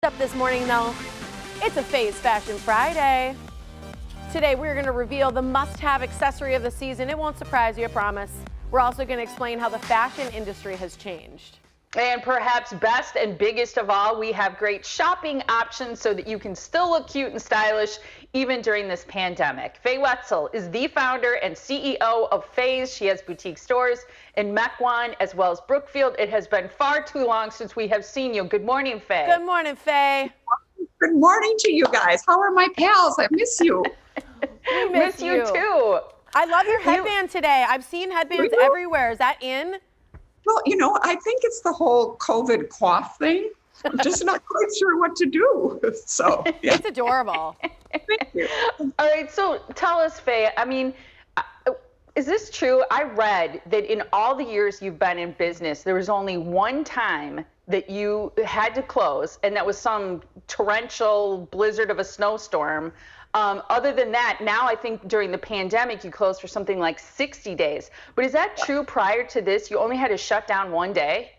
Up this morning though, it's a Phase Fashion Friday. Today we're going to reveal the must-have accessory of the season. It won't surprise you, I promise. We're also going to explain how the fashion industry has changed. And perhaps best and biggest of all, we have great shopping options so that you can still look cute and stylish even during this pandemic. Faye Wetzel is the founder and CEO of Phase. She has boutique stores in Mequon as well as Brookfield. It has been far too long since we have seen you. Good morning, Faye. Good morning, Faye. Good morning to you guys. How are my pals? I miss you. We Miss you too. I love your headband today. I've seen headbands everywhere. Is that in? Well, I think it's the whole COVID cough thing. I'm just not quite sure what to do. So, yeah. It's adorable. Thank you. All right, so tell us, Faye, is this true? I read that in all the years you've been in business, there was only one time that you had to close, and that was some torrential blizzard of a snowstorm. Other than that, now I think during the pandemic, you closed for something like 60 days. But is that true prior to this? You only had to shut down one day?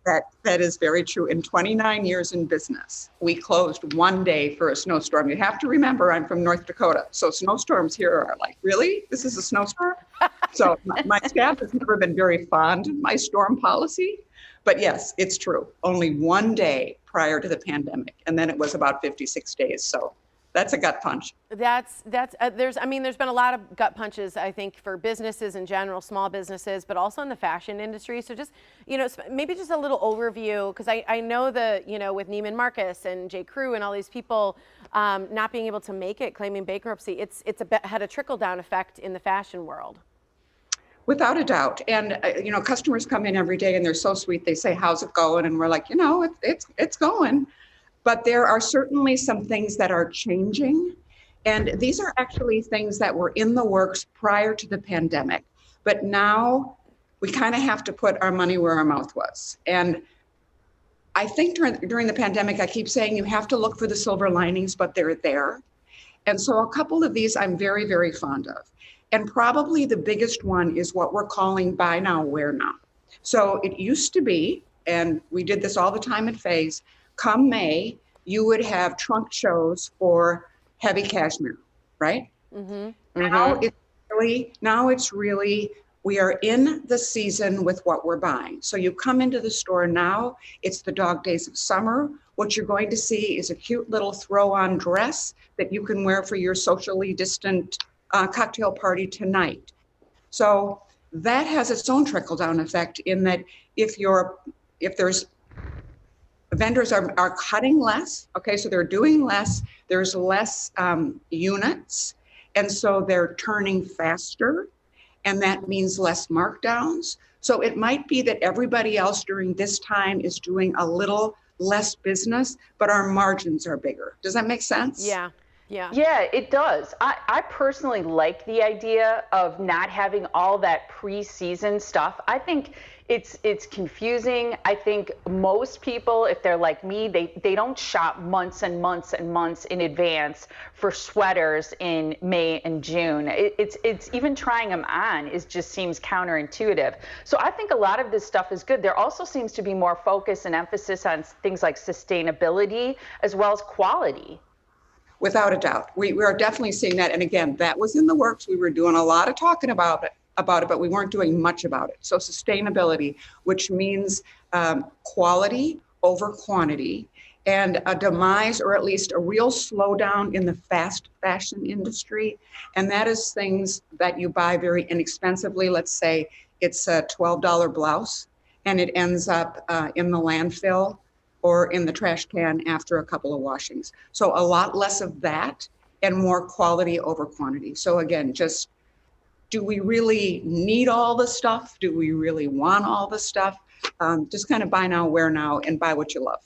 That is very true. In 29 years in business, we closed one day for a snowstorm. You have to remember, I'm from North Dakota, so snowstorms here are like, really? This is a snowstorm? So my staff has never been very fond of my storm policy. But yes, it's true. Only one day prior to the pandemic, and then it was about 56 days. So that's a gut punch. There's been a lot of gut punches, I think, for businesses in general, small businesses, but also in the fashion industry. So just, maybe just a little overview, because I know that, with Neiman Marcus and J. Crew and all these people not being able to make it, claiming bankruptcy, had a trickle down effect in the fashion world. Without a doubt. And, customers come in every day and they're so sweet. They say, how's it going? And we're like, it's going. But there are certainly some things that are changing. And these are actually things that were in the works prior to the pandemic. But now we kind of have to put our money where our mouth was. And I think during the pandemic, I keep saying you have to look for the silver linings, but they're there. And so a couple of these I'm very, very fond of. And probably the biggest one is what we're calling buy now, wear now. So it used to be, and we did this all the time at Phase, come May, you would have trunk shows for heavy cashmere, right? Mm-hmm. Now it's really, we are in the season with what we're buying. So you come into the store now, it's the dog days of summer. What you're going to see is a cute little throw-on dress that you can wear for your socially distant cocktail party tonight. So that has its own trickle-down effect in that if there's vendors are cutting less, okay, so they're doing less, there's less units, and so they're turning faster, and that means less markdowns. So it might be that everybody else during this time is doing a little less business, but our margins are bigger. Does that make sense? Yeah. Yeah, it does. I personally like the idea of not having all that pre-season stuff. I think it's confusing. I think most people, if they're like me, they don't shop months and months and months in advance for sweaters in May and June. It's even trying them on just seems counterintuitive. So I think a lot of this stuff is good. There also seems to be more focus and emphasis on things like sustainability as well as quality. Without a doubt. We are definitely seeing that. And again, that was in the works. We were doing a lot of talking about it, but we weren't doing much about it. So sustainability, which means quality over quantity, and a demise, or at least a real slowdown in the fast fashion industry. And that is things that you buy very inexpensively. Let's say it's a $12 blouse and it ends up in the landfill or in the trash can after a couple of washings. So a lot less of that and more quality over quantity. So again, just, do we really need all the stuff? Do we really want all the stuff? Just kind of buy now, wear now, and buy what you love.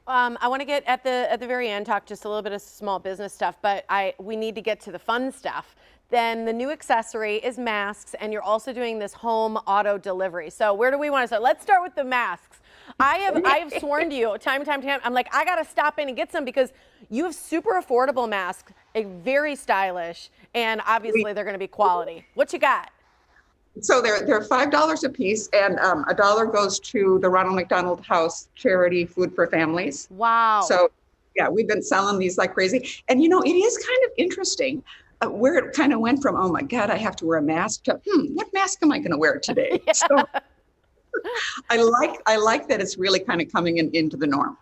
I want to get at the very end, talk just a little bit of small business stuff, but we need to get to the fun stuff. Then the new accessory is masks, and you're also doing this home auto delivery. So where do we want to start? Let's start with the masks. I have sworn to you time and time. I'm like, I got to stop in and get some because you have super affordable masks, very stylish, and obviously they're going to be quality. What you got? So they're $5 a piece, and a dollar goes to the Ronald McDonald House charity Food for Families. Wow. So yeah, we've been selling these like crazy. And it is kind of interesting where it kind of went from, oh my God, I have to wear a mask to, what mask am I going to wear today? Yeah. So I like that it's really kind of coming into the norm.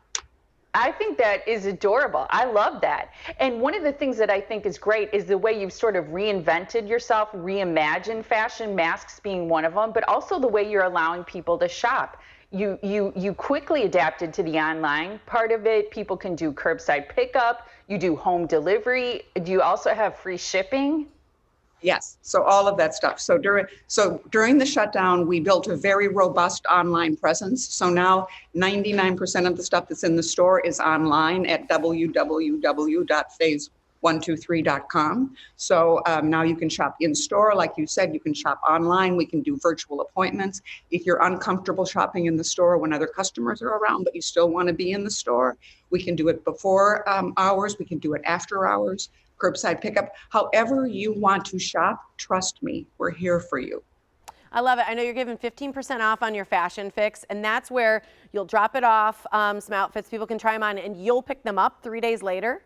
I think that is adorable. I love that. And one of the things that I think is great is the way you've sort of reinvented yourself, reimagined fashion, masks being one of them, but also the way you're allowing people to shop. You quickly adapted to the online part of it. People can do curbside pickup. You do home delivery. Do you also have free shipping? Yes, so all of that stuff. So during the shutdown, we built a very robust online presence. So now 99% of the stuff that's in the store is online at www.phase123.com. So now you can shop in store, like you said, you can shop online. We can do virtual appointments. If you're uncomfortable shopping in the store when other customers are around, but you still want to be in the store, we can do it before hours. We can do it after hours. Curbside pickup, however you want to shop, trust me, we're here for you. I love it. I know you're giving 15% off on your fashion fix, and that's where you'll drop it off, some outfits, people can try them on, and you'll pick them up 3 days later?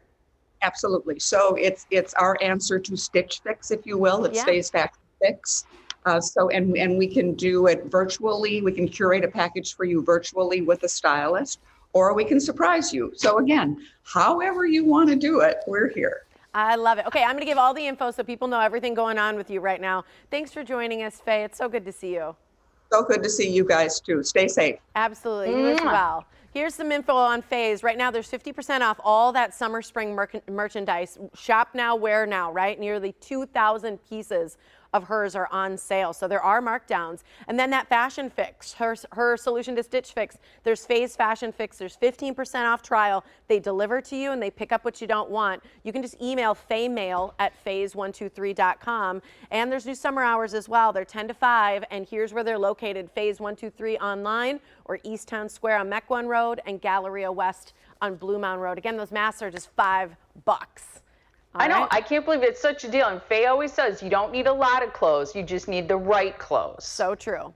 Absolutely. So it's our answer to Stitch Fix, if you will. It stays Fashion Fix. And we can do it virtually. We can curate a package for you virtually with a stylist, or we can surprise you. So again, however you want to do it, we're here. I love it. Okay, I'm going to give all the info so people know everything going on with you right now. Thanks for joining us, Faye. It's so good to see you. So good to see you guys too. Stay safe. Absolutely. You as well. Here's some info on Phase. Right now, there's 50% off all that summer, spring merchandise. Shop now, wear now, right? Nearly 2,000 pieces of hers are on sale. So there are markdowns. And then that Fashion Fix, her solution to Stitch Fix. There's Phase Fashion Fix. There's 15% off trial. They deliver to you and they pick up what you don't want. You can just email phaymail@phase123.com. And there's new summer hours as well. They're 10 to 5. And here's where they're located. Phase 123 online or East Town Square on Mequon Road and Galleria West on Blue Mound Road. Again, those masks are just $5. I know. I can't believe it's such a deal. And Faye always says you don't need a lot of clothes. You just need the right clothes. So true.